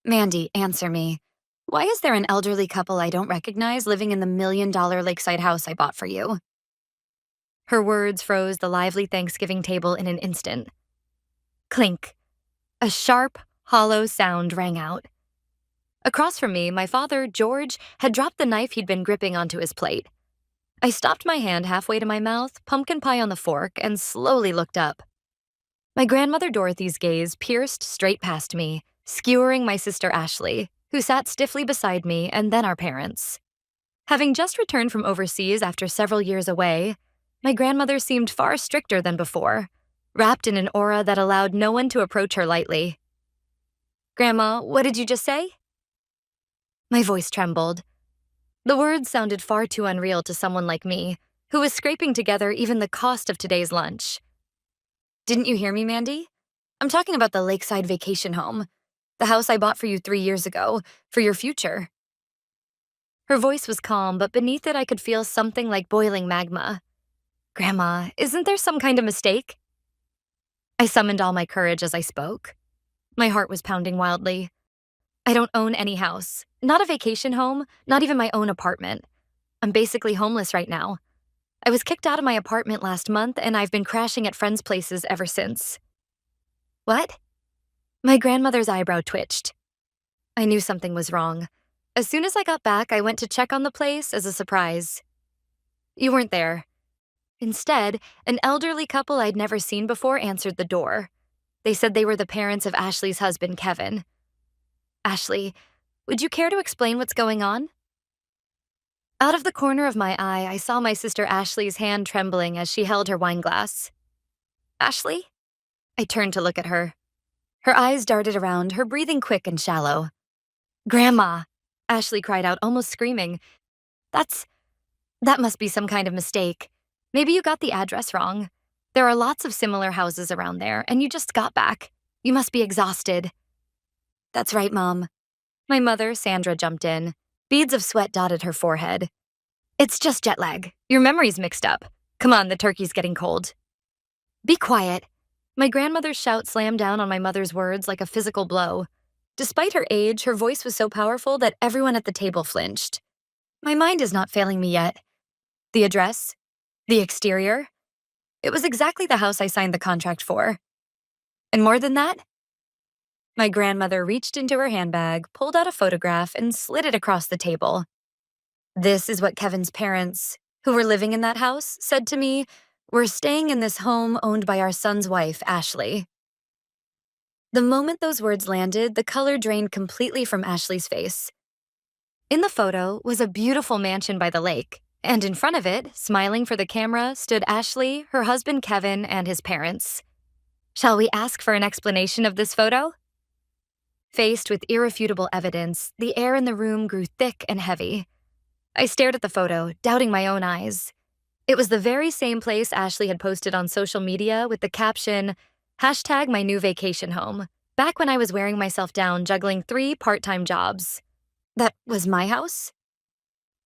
Mandy, answer me. Why is there an elderly couple I don't recognize living in the $1 million lakeside house I bought for you? Her words froze the lively Thanksgiving table in an instant. Clink. A sharp, hollow sound rang out. Across from me, my father, George, had dropped the knife he'd been gripping onto his plate. I stopped my hand halfway to my mouth, pumpkin pie on the fork, and slowly looked up. My grandmother Dorothy's gaze pierced straight past me, skewering my sister Ashley, who sat stiffly beside me, and then our parents. Having just returned from overseas after several years away, my grandmother seemed far stricter than before, wrapped in an aura that allowed no one to approach her lightly. "Grandma, what did you just say?" My voice trembled. The words sounded far too unreal to someone like me, who was scraping together even the cost of today's lunch. "Didn't you hear me, Mandy? I'm talking about the lakeside vacation home. The house I bought for you 3 years ago, for your future." Her voice was calm, but beneath it I could feel something like boiling magma. "Grandma, isn't there some kind of mistake?" I summoned all my courage as I spoke. My heart was pounding wildly. I don't own any house, not a vacation home, not even my own apartment. I'm basically homeless right now. I was kicked out of my apartment last month, and I've been crashing at friends' places ever since. What? My grandmother's eyebrow twitched. I knew something was wrong. As soon as I got back, I went to check on the place as a surprise. You weren't there. Instead, an elderly couple I'd never seen before answered the door. They said they were the parents of Ashley's husband, Kevin. "Ashley, would you care to explain what's going on?" Out of the corner of my eye, I saw my sister Ashley's hand trembling as she held her wine glass. "Ashley?" I turned to look at her. Her eyes darted around, her breathing quick and shallow. "Grandma!" Ashley cried out, almost screaming. That must be some kind of mistake. Maybe you got the address wrong. There are lots of similar houses around there, and you just got back. You must be exhausted." "That's right, Mom." My mother, Sandra, jumped in. Beads of sweat dotted her forehead. "It's just jet lag. Your memory's mixed up. Come on, the turkey's getting cold." "Be quiet." My grandmother's shout slammed down on my mother's words like a physical blow. Despite her age, her voice was so powerful that everyone at the table flinched. My mind is not failing me yet. The address? The exterior? It was exactly the house I signed the contract for. And more than that? My grandmother reached into her handbag, pulled out a photograph, and slid it across the table. "This is what Kevin's parents, who were living in that house, said to me. We're staying in this home owned by our son's wife, Ashley." The moment those words landed, the color drained completely from Ashley's face. In the photo was a beautiful mansion by the lake, and in front of it, smiling for the camera, stood Ashley, her husband Kevin, and his parents. Shall we ask for an explanation of this photo? Faced with irrefutable evidence, the air in the room grew thick and heavy. I stared at the photo, doubting my own eyes. It was the very same place Ashley had posted on social media with the caption, #MyNewVacationHome, back when I was wearing myself down juggling 3 part-time jobs. That was my house?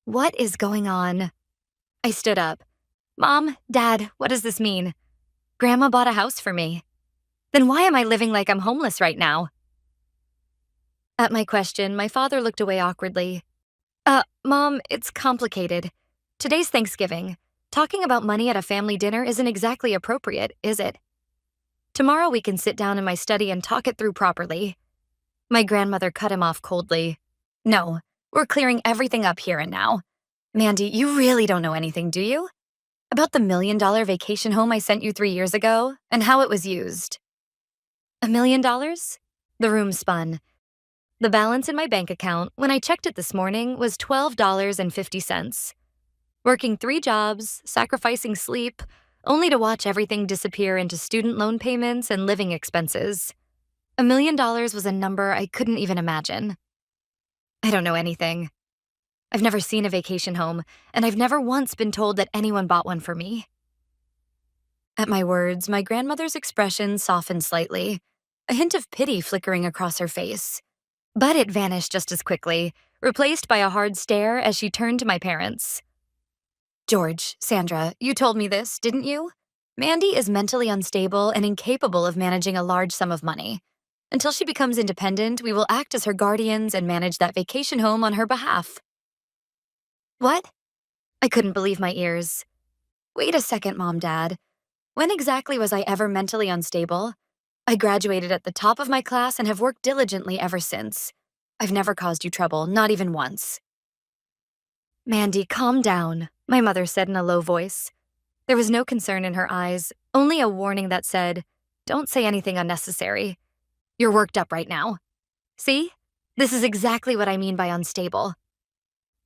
What is going on? I stood up. "Mom, Dad, what does this mean? Grandma bought a house for me. Then why am I living like I'm homeless right now?" At my question, my father looked away awkwardly. Mom, it's complicated. Today's Thanksgiving. Talking about money at a family dinner isn't exactly appropriate, is it? Tomorrow we can sit down in my study and talk it through properly." My grandmother cut him off coldly. "No, we're clearing everything up here and now. Mandy, you really don't know anything, do you? About the $1 million vacation home I sent you 3 years ago, and how it was used." $1 million? The room spun. The balance in my bank account, when I checked it this morning, was $12.50. Working 3 jobs, sacrificing sleep, only to watch everything disappear into student loan payments and living expenses. $1 million was a number I couldn't even imagine. I don't know anything. I've never seen a vacation home, and I've never once been told that anyone bought one for me. At my words, my grandmother's expression softened slightly, a hint of pity flickering across her face. But it vanished just as quickly, replaced by a hard stare as she turned to my parents. "George, Sandra, you told me this, didn't you? Mandy is mentally unstable and incapable of managing a large sum of money. Until she becomes independent, we will act as her guardians and manage that vacation home on her behalf. What? I couldn't believe my ears. Wait a second, Mom, Dad. When exactly was I ever mentally unstable? I graduated at the top of my class and have worked diligently ever since. I've never caused you trouble, not even once. Mandy, calm down, my mother said in a low voice. There was no concern in her eyes, only a warning that said, "Don't say anything unnecessary. You're worked up right now. See? This is exactly what I mean by unstable."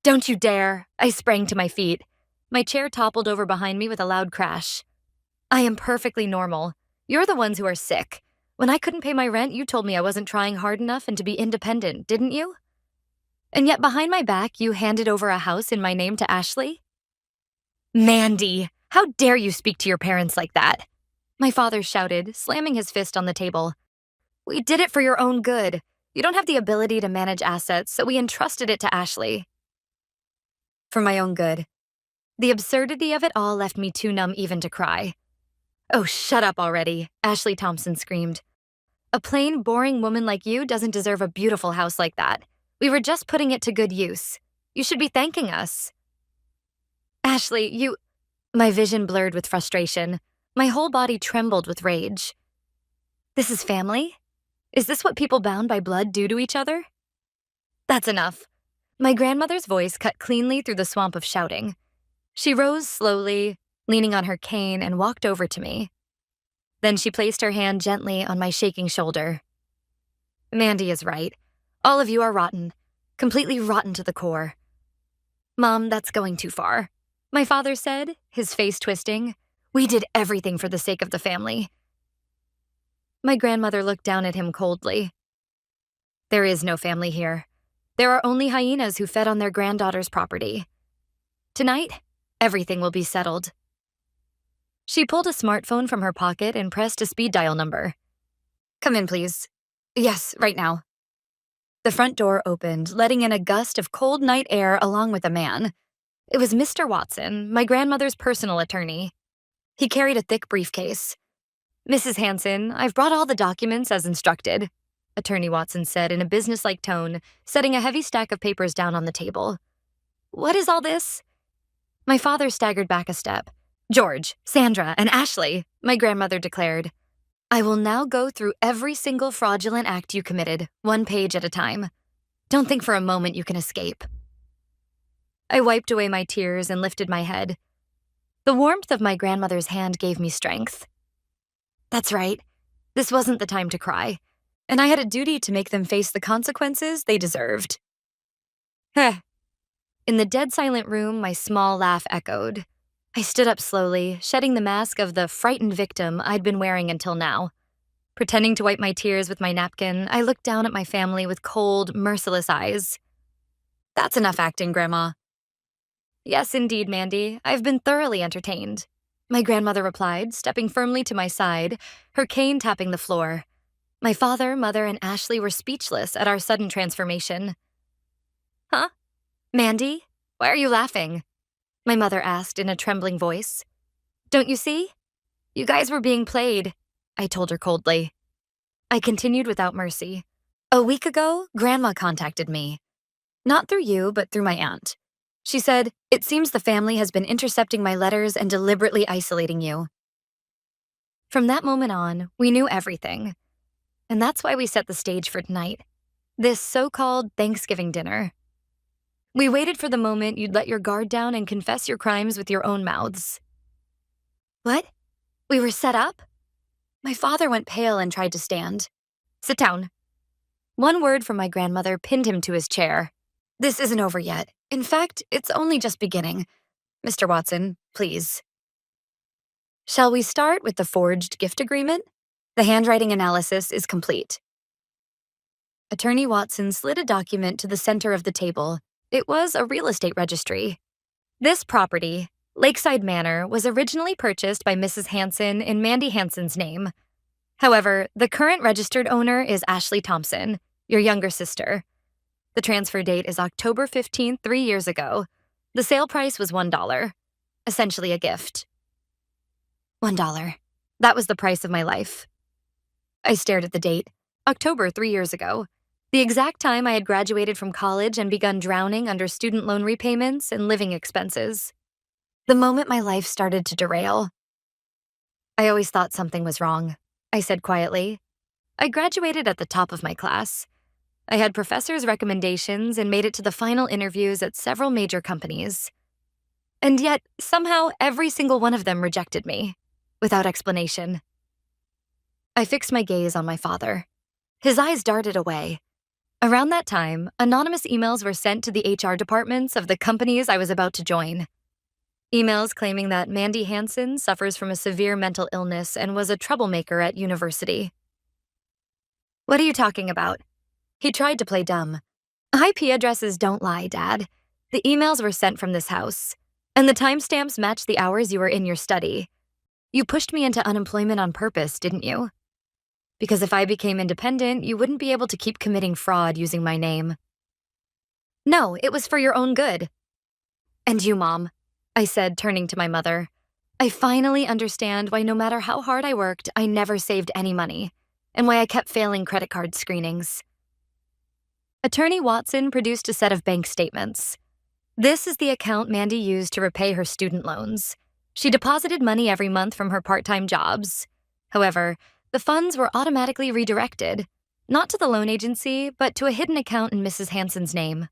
Don't you dare! I sprang to my feet. My chair toppled over behind me with a loud crash. I am perfectly normal. You're the ones who are sick. When I couldn't pay my rent, you told me I wasn't trying hard enough and to be independent, didn't you? And yet behind my back, you handed over a house in my name to Ashley? Mandy, how dare you speak to your parents like that? My father shouted, slamming his fist on the table. We did it for your own good. You don't have the ability to manage assets, so we entrusted it to Ashley. For my own good. The absurdity of it all left me too numb even to cry. Oh, shut up already, Ashley Thompson screamed. A plain, boring woman like you doesn't deserve a beautiful house like that. We were just putting it to good use. You should be thanking us. Ashley, you... My vision blurred with frustration. My whole body trembled with rage. This is family? Is this what people bound by blood do to each other? That's enough. My grandmother's voice cut cleanly through the swamp of shouting. She rose slowly, leaning on her cane, and walked over to me. Then she placed her hand gently on my shaking shoulder. Mandy is right. All of you are rotten. Completely rotten to the core. Mom, that's going too far. My father said, his face twisting. We did everything for the sake of the family. My grandmother looked down at him coldly. There is no family here. There are only hyenas who fed on their granddaughter's property. Tonight, everything will be settled. She pulled a smartphone from her pocket and pressed a speed dial number. Come in, please. Yes, right now. The front door opened, letting in a gust of cold night air along with a man. It was Mr. Watson, my grandmother's personal attorney. He carried a thick briefcase. Mrs. Hanson, I've brought all the documents as instructed, Attorney Watson said in a businesslike tone, setting a heavy stack of papers down on the table. What is all this? My father staggered back a step. George, Sandra, and Ashley, my grandmother declared. I will now go through every single fraudulent act you committed, one page at a time. Don't think for a moment you can escape. I wiped away my tears and lifted my head. The warmth of my grandmother's hand gave me strength. That's right. This wasn't the time to cry, and I had a duty to make them face the consequences they deserved. Heh. In the dead silent room, my small laugh echoed. I stood up slowly, shedding the mask of the frightened victim I'd been wearing until now. Pretending to wipe my tears with my napkin, I looked down at my family with cold, merciless eyes. That's enough acting, Grandma. Yes, indeed, Mandy. I've been thoroughly entertained, my grandmother replied, stepping firmly to my side, her cane tapping the floor. My father, mother, and Ashley were speechless at our sudden transformation. Huh? Mandy? Why are you laughing? My mother asked in a trembling voice. Don't you see? You guys were being played, I told her coldly. I continued without mercy. A week ago, Grandma contacted me. Not through you, but through my aunt. She said, it seems the family has been intercepting my letters and deliberately isolating you. From that moment on, we knew everything. And that's why we set the stage for tonight. This so-called Thanksgiving dinner. We waited for the moment you'd let your guard down and confess your crimes with your own mouths. What? We were set up? My father went pale and tried to stand. Sit down. One word from my grandmother pinned him to his chair. This isn't over yet. In fact, it's only just beginning. Mr. Watson, please. Shall we start with the forged gift agreement? The handwriting analysis is complete. Attorney Watson slid a document to the center of the table. It was a real estate registry. This property, Lakeside Manor, was originally purchased by Mrs. Hanson in Mandy Hanson's name. However, the current registered owner is Ashley Thompson, your younger sister. The transfer date is October 15th, 3 years ago. The sale price was $1, essentially a gift. $1. That was the price of my life. I stared at the date. October 3 years ago, the exact time I had graduated from college and begun drowning under student loan repayments and living expenses. The moment my life started to derail. I always thought something was wrong, I said quietly. I graduated at the top of my class. I had professors' recommendations and made it to the final interviews at several major companies. And yet, somehow, every single one of them rejected me, without explanation. I fixed my gaze on my father. His eyes darted away. Around that time, anonymous emails were sent to the HR departments of the companies I was about to join. Emails claiming that Mandy Hansen suffers from a severe mental illness and was a troublemaker at university. What are you talking about? He tried to play dumb. IP addresses don't lie, Dad. The emails were sent from this house, and the timestamps match the hours you were in your study. You pushed me into unemployment on purpose, didn't you? Because if I became independent, you wouldn't be able to keep committing fraud using my name. No, it was for your own good. And you, Mom, I said, turning to my mother. I finally understand why no matter how hard I worked, I never saved any money, and why I kept failing credit card screenings. Attorney Watson produced a set of bank statements. This is the account Mandy used to repay her student loans. She deposited money every month from her part-time jobs. However, the funds were automatically redirected, not to the loan agency, but to a hidden account in Mrs. Hansen's name.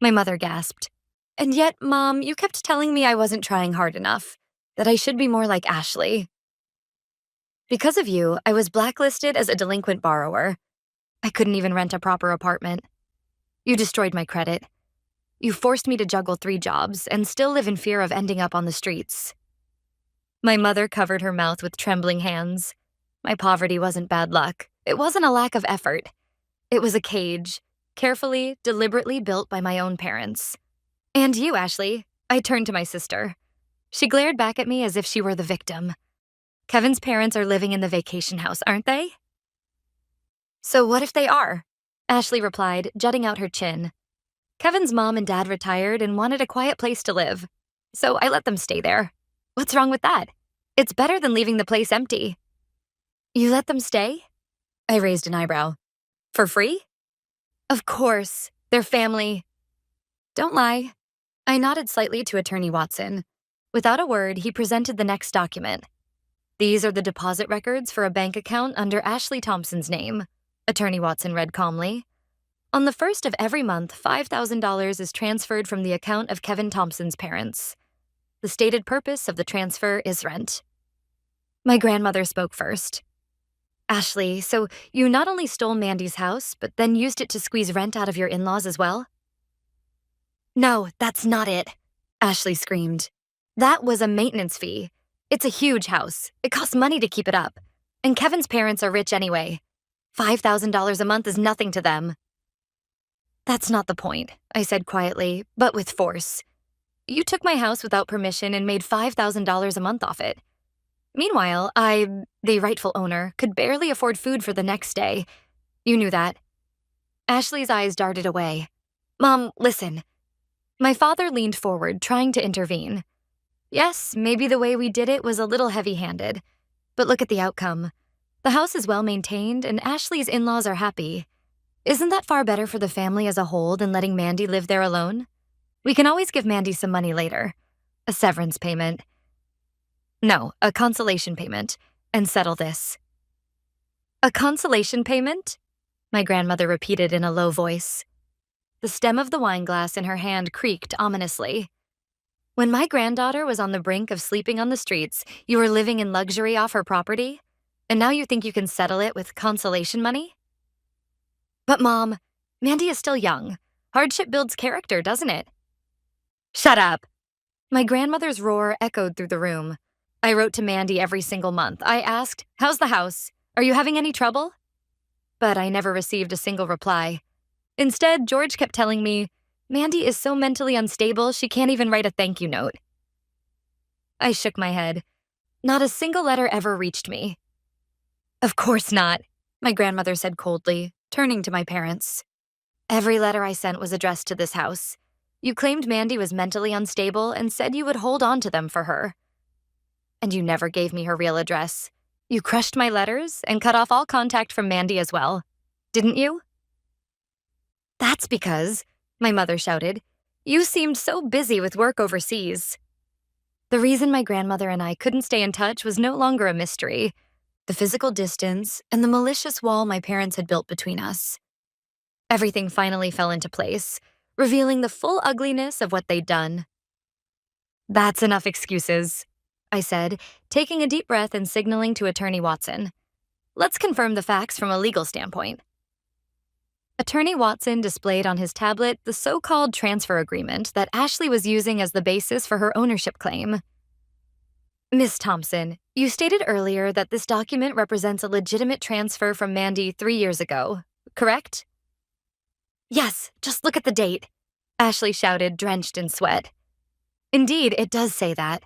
My mother gasped. And yet, Mom, you kept telling me I wasn't trying hard enough, that I should be more like Ashley. Because of you, I was blacklisted as a delinquent borrower. I couldn't even rent a proper apartment. You destroyed my credit. You forced me to juggle 3 jobs and still live in fear of ending up on the streets. My mother covered her mouth with trembling hands. My poverty wasn't bad luck. It wasn't a lack of effort. It was a cage, carefully, deliberately built by my own parents. And you, Ashley, I turned to my sister. She glared back at me as if she were the victim. Kevin's parents are living in the vacation house, aren't they? So what if they are? Ashley replied, jutting out her chin. Kevin's mom and dad retired and wanted a quiet place to live, so I let them stay there. What's wrong with that? It's better than leaving the place empty. You let them stay? I raised an eyebrow. For free? Of course. They're family. Don't lie. I nodded slightly to Attorney Watson. Without a word, he presented the next document. These are the deposit records for a bank account under Ashley Thompson's name, Attorney Watson read calmly. On the first of every month, $5,000 is transferred from the account of Kevin Thompson's parents. The stated purpose of the transfer is rent. My grandmother spoke first. Ashley, so you not only stole Mandy's house, but then used it to squeeze rent out of your in-laws as well? No, that's not it, Ashley screamed. That was a maintenance fee. It's a huge house. It costs money to keep it up. And Kevin's parents are rich anyway. $5,000 a month is nothing to them. That's not the point, I said quietly, but with force. You took my house without permission and made $5,000 a month off it. Meanwhile, I, the rightful owner, could barely afford food for the next day. You knew that. Ashley's eyes darted away. Mom, listen. My father leaned forward, trying to intervene. Yes, maybe the way we did it was a little heavy-handed, but look at the outcome. The house is well-maintained, and Ashley's in-laws are happy. Isn't that far better for the family as a whole than letting Mandy live there alone? We can always give Mandy some money later. A severance payment. No, a consolation payment, and settle this. A consolation payment? My grandmother repeated in a low voice. The stem of the wine glass in her hand creaked ominously. When my granddaughter was on the brink of sleeping on the streets, you were living in luxury off her property? And now you think you can settle it with consolation money? But Mom, Mandy is still young. Hardship builds character, doesn't it? Shut up! My grandmother's roar echoed through the room. I wrote to Mandy every single month. I asked, how's the house? Are you having any trouble? But I never received a single reply. Instead, George kept telling me, Mandy is so mentally unstable she can't even write a thank you note. I shook my head. Not a single letter ever reached me. Of course not, my grandmother said coldly, turning to my parents. Every letter I sent was addressed to this house. You claimed Mandy was mentally unstable and said you would hold on to them for her. And you never gave me her real address. You crushed my letters and cut off all contact from Mandy as well, didn't you? That's because, my mother shouted, you seemed so busy with work overseas. The reason my grandmother and I couldn't stay in touch was no longer a mystery. The physical distance and the malicious wall my parents had built between us. Everything finally fell into place, revealing the full ugliness of what they'd done. That's enough excuses, I said, taking a deep breath and signaling to Attorney Watson. Let's confirm the facts from a legal standpoint. Attorney Watson displayed on his tablet the so-called transfer agreement that Ashley was using as the basis for her ownership claim. Miss Thompson, you stated earlier that this document represents a legitimate transfer from Mandy 3 years ago, correct? Yes, just look at the date, Ashley shouted, drenched in sweat. Indeed, it does say that.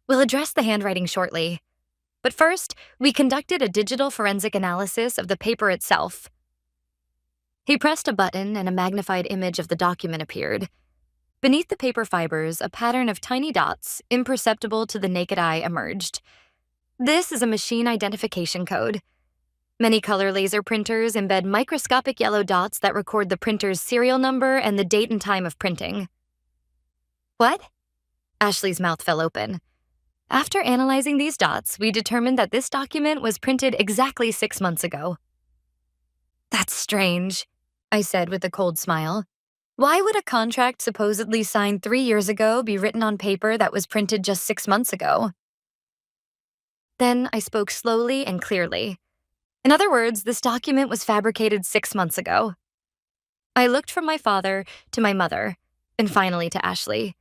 We'll address the handwriting shortly. But first, we conducted a digital forensic analysis of the paper itself. He pressed a button and a magnified image of the document appeared. Beneath the paper fibers, a pattern of tiny dots, imperceptible to the naked eye, emerged. This is a machine identification code. Many color laser printers embed microscopic yellow dots that record the printer's serial number and the date and time of printing. What? Ashley's mouth fell open. After analyzing these dots, we determined that this document was printed exactly 6 months ago. That's strange, I said with a cold smile. Why would a contract supposedly signed 3 years ago be written on paper that was printed just 6 months ago? Then I spoke slowly and clearly. In other words, this document was fabricated 6 months ago. I looked from my father to my mother, and finally to Ashley.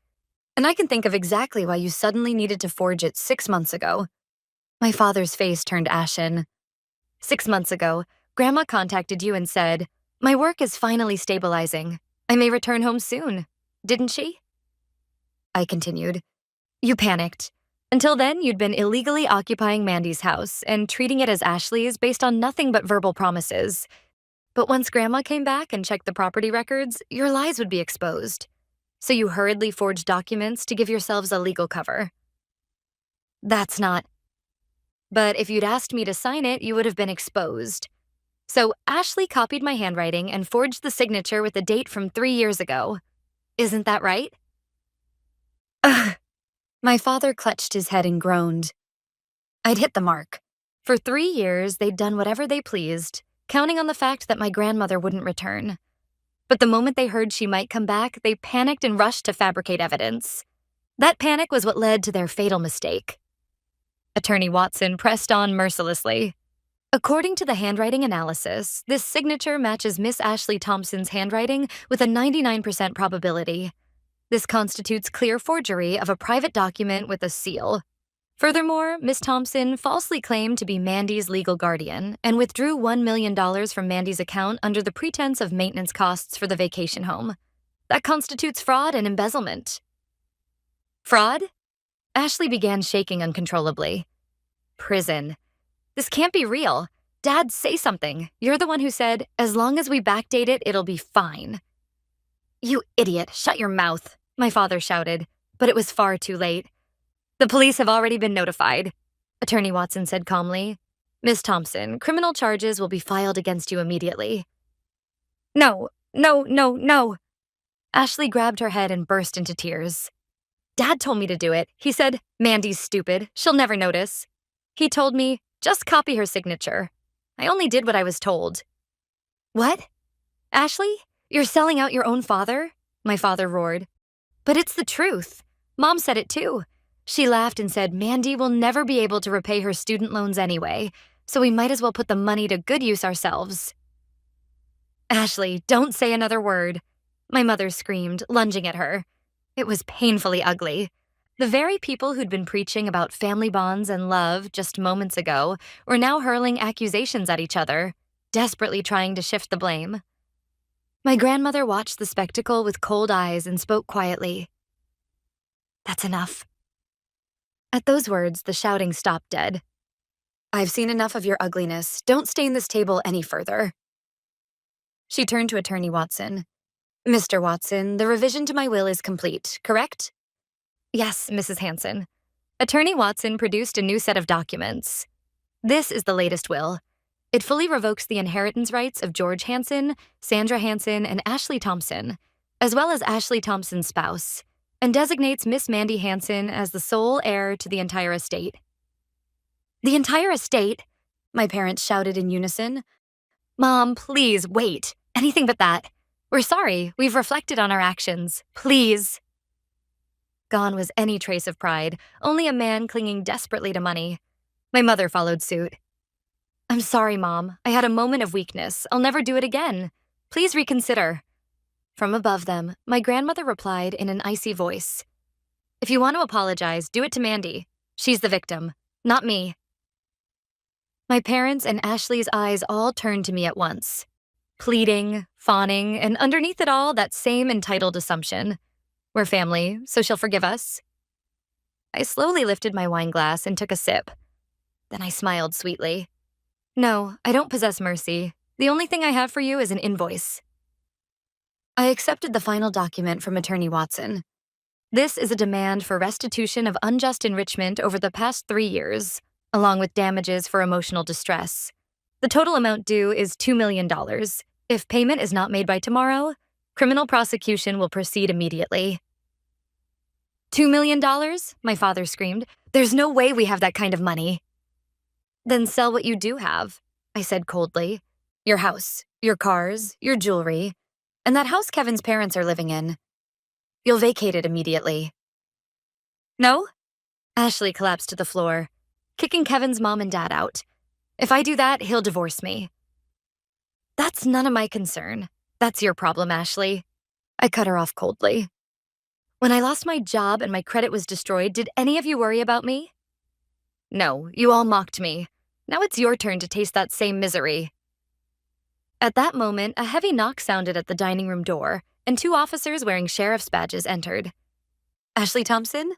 And I can think of exactly why you suddenly needed to forge it 6 months ago. My father's face turned ashen. 6 months ago, Grandma contacted you and said, my work is finally stabilizing. I may return home soon, didn't she? I continued. You panicked. Until then, you'd been illegally occupying Mandy's house and treating it as Ashley's based on nothing but verbal promises. But once Grandma came back and checked the property records, your lies would be exposed. So you hurriedly forged documents to give yourselves a legal cover. That's not. But if you'd asked me to sign it, you would have been exposed. So Ashley copied my handwriting and forged the signature with a date from 3 years ago. Isn't that right? Ugh. My father clutched his head and groaned. I'd hit the mark. For 3 years, they'd done whatever they pleased, counting on the fact that my grandmother wouldn't return. But the moment they heard she might come back, they panicked and rushed to fabricate evidence. That panic was what led to their fatal mistake. Attorney Watson pressed on mercilessly. According to the handwriting analysis, this signature matches Miss Ashley Thompson's handwriting with a 99% probability. This constitutes clear forgery of a private document with a seal. Furthermore, Miss Thompson falsely claimed to be Mandy's legal guardian and withdrew $1 million from Mandy's account under the pretense of maintenance costs for the vacation home. That constitutes fraud and embezzlement. Fraud? Ashley began shaking uncontrollably. Prison. This can't be real. Dad, say something. You're the one who said, as long as we backdate it, it'll be fine. You idiot, shut your mouth, my father shouted, but it was far too late. The police have already been notified, Attorney Watson said calmly. Miss Thompson, criminal charges will be filed against you immediately. No. Ashley grabbed her head and burst into tears. Dad told me to do it. He said, Mandy's stupid. She'll never notice. He told me, just copy her signature. I only did what I was told. What? Ashley? You're selling out your own father? My father roared. But it's the truth. Mom said it too. She laughed and said Mandy will never be able to repay her student loans anyway, so we might as well put the money to good use ourselves. Ashley, don't say another word, my mother screamed, lunging at her. It was painfully ugly. The very people who'd been preaching about family bonds and love just moments ago were now hurling accusations at each other, desperately trying to shift the blame. My grandmother watched the spectacle with cold eyes and spoke quietly. That's enough. At those words, the shouting stopped dead. I've seen enough of your ugliness. Don't stain this table any further. She turned to Attorney Watson. Mr. Watson, the revision to my will is complete, correct? Yes, Mrs. Hanson. Attorney Watson produced a new set of documents. This is the latest will. It fully revokes the inheritance rights of George Hansen, Sandra Hansen, and Ashley Thompson, as well as Ashley Thompson's spouse, and designates Miss Mandy Hansen as the sole heir to the entire estate. The entire estate? My parents shouted in unison. Mom, please, wait. Anything but that. We're sorry. We've reflected on our actions. Please. Gone was any trace of pride, only a man clinging desperately to money. My mother followed suit. I'm sorry, Mom. I had a moment of weakness. I'll never do it again. Please reconsider. From above them, my grandmother replied in an icy voice. If you want to apologize, do it to Mandy. She's the victim, not me. My parents and Ashley's eyes all turned to me at once. Pleading, fawning, and underneath it all, that same entitled assumption. We're family, so she'll forgive us. I slowly lifted my wine glass and took a sip. Then I smiled sweetly. No, I don't possess mercy. The only thing I have for you is an invoice. I accepted the final document from Attorney Watson. This is a demand for restitution of unjust enrichment over the past 3 years, along with damages for emotional distress. The total amount due is $2 million. If payment is not made by tomorrow, criminal prosecution will proceed immediately. $2 million? My father screamed. There's no way we have that kind of money. Then sell what you do have, I said coldly. Your house, your cars, your jewelry, and that house Kevin's parents are living in. You'll vacate it immediately. No? Ashley collapsed to the floor, kicking Kevin's mom and dad out. If I do that, he'll divorce me. That's none of my concern. That's your problem, Ashley. I cut her off coldly. When I lost my job and my credit was destroyed, did any of you worry about me? No, you all mocked me. Now it's your turn to taste that same misery. At that moment, a heavy knock sounded at the dining room door, and 2 officers wearing sheriff's badges entered. Ashley Thompson?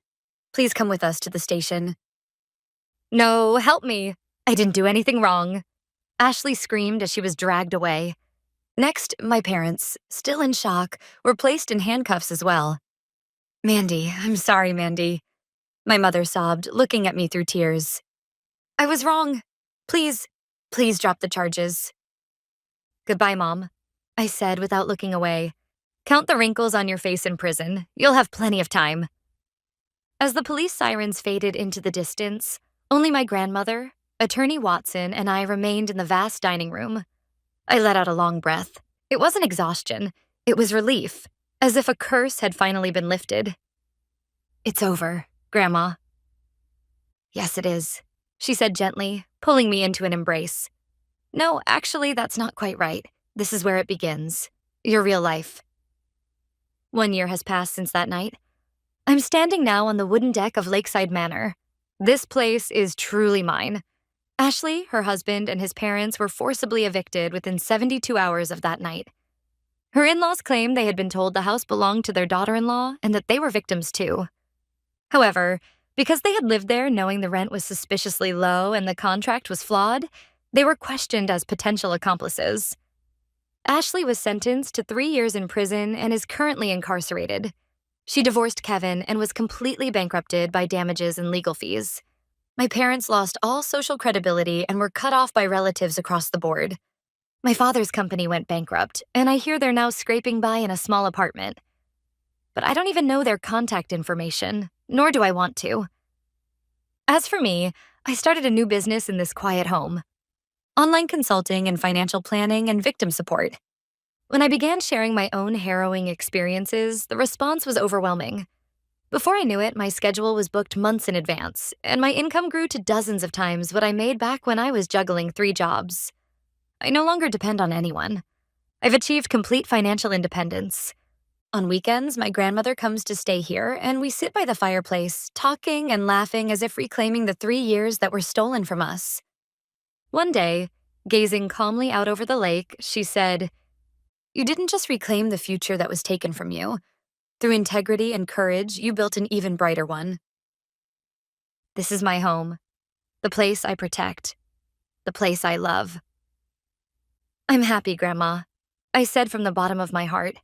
Please come with us to the station. No, help me. I didn't do anything wrong. Ashley screamed as she was dragged away. Next, my parents, still in shock, were placed in handcuffs as well. Mandy, I'm sorry, Mandy. My mother sobbed, looking at me through tears. I was wrong. Please drop the charges. Goodbye, Mom, I said without looking away. Count the wrinkles on your face in prison. You'll have plenty of time. As the police sirens faded into the distance, only my grandmother, Attorney Watson, and I remained in the vast dining room. I let out a long breath. It wasn't exhaustion. It was relief, as if a curse had finally been lifted. It's over, Grandma. Yes, it is, she said gently, pulling me into an embrace. No, actually, that's not quite right. This is where it begins. Your real life. 1 year has passed since that night. I'm standing now on the wooden deck of Lakeside Manor. This place is truly mine. Ashley, her husband, and his parents were forcibly evicted within 72 hours of that night. Her in-laws claimed they had been told the house belonged to their daughter-in-law and that they were victims too. However, because they had lived there knowing the rent was suspiciously low and the contract was flawed, they were questioned as potential accomplices. Ashley was sentenced to 3 years in prison and is currently incarcerated. She divorced Kevin and was completely bankrupted by damages and legal fees. My parents lost all social credibility and were cut off by relatives across the board. My father's company went bankrupt, and I hear they're now scraping by in a small apartment. But I don't even know their contact information, nor do I want to. As for me, I started a new business in this quiet home. Online consulting and financial planning and victim support. When I began sharing my own harrowing experiences, the response was overwhelming. Before I knew it, my schedule was booked months in advance, and my income grew to dozens of times what I made back when I was juggling 3 jobs. I no longer depend on anyone. I've achieved complete financial independence. On weekends, my grandmother comes to stay here, and we sit by the fireplace, talking and laughing as if reclaiming the 3 years that were stolen from us. One day, gazing calmly out over the lake, she said, "You didn't just reclaim the future that was taken from you. Through integrity and courage, you built an even brighter one." This is my home, the place I protect, the place I love. I'm happy, Grandma, I said from the bottom of my heart.